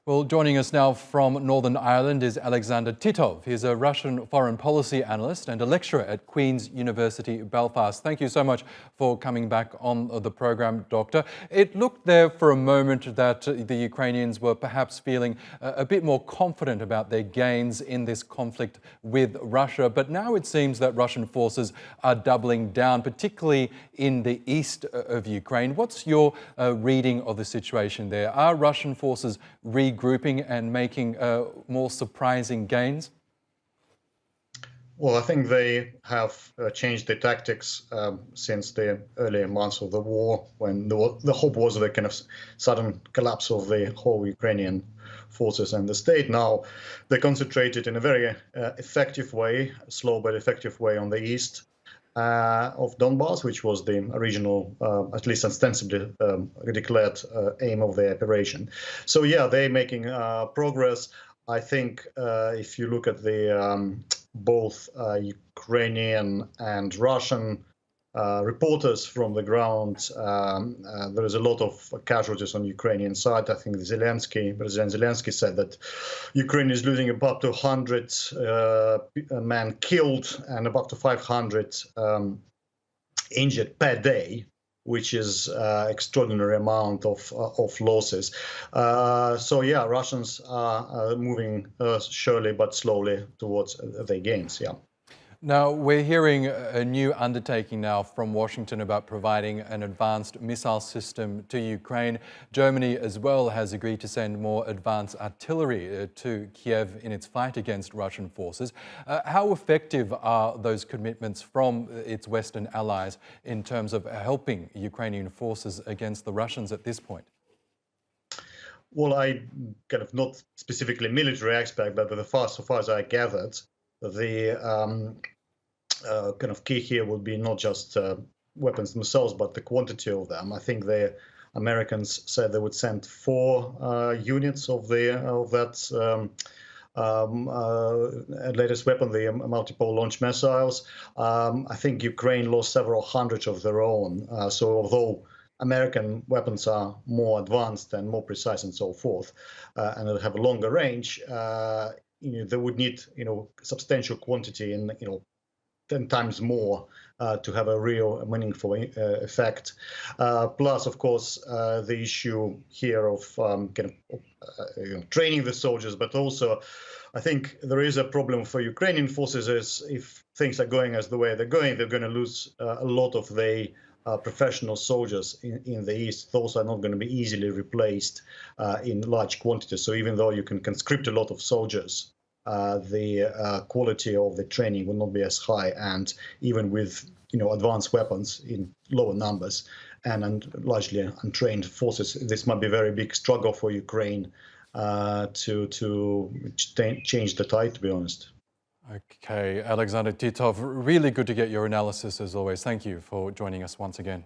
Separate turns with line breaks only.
Well, joining us now from Northern Ireland is Alexander Titov. He's a Russian foreign policy analyst and a lecturer at Queen's University, Belfast. Thank you so much for coming back on the program, Doctor. It looked there for a moment that the Ukrainians were perhaps feeling a bit more confident about their gains in this conflict with Russia, but now it seems that Russian forces are doubling down, particularly in the east of Ukraine. What's your reading of the situation there? Are Russian forces regrouping and making more surprising gains?
Well, I think they have changed their tactics since the earlier months of the war, when the hope was the kind of sudden collapse of the whole Ukrainian forces and the state. Now they concentrated in a very effective way, slow but effective way, on the east of Donbass, which was the original, at least ostensibly declared aim of the operation. So yeah, they're making progress. I think if you look at the both Ukrainian and Russian reporters from the ground, there is a lot of casualties on the Ukrainian side. I think President Zelenskyy said that Ukraine is losing up to 100 men killed and up to 500 injured per day, which is extraordinary amount of losses. So yeah, Russians are moving surely but slowly towards their gains. Yeah.
Now, we're hearing a new undertaking now from Washington about providing an advanced missile system to Ukraine. Germany as well has agreed to send more advanced artillery to Kiev in its fight against Russian forces. How effective are those commitments from its Western allies in terms of helping Ukrainian forces against the Russians at this point?
Well, I kind of not specifically military expert, but so far as I gathered, the kind of key here would be not just weapons themselves, but the quantity of them. I think the Americans said they would send 4 units of that latest weapon, the multiple launch missiles. I think Ukraine lost several hundred of their own. So although American weapons are more advanced and more precise and so forth, and they have a longer range, they would need substantial quantity in 10 times more to have a real meaningful effect. Plus, of course, the issue here of training the soldiers, but also I think there is a problem for Ukrainian forces is if things are going as the way they're going to lose a lot of the professional soldiers in the east. Those are not going to be easily replaced in large quantities. So even though you can conscript a lot of soldiers, the quality of the training will not be as high, and even with advanced weapons in lower numbers and largely untrained forces, this might be a very big struggle for Ukraine to change the tide, to be honest.
Okay, Alexander Titov, really good to get your analysis as always. Thank you for joining us once again.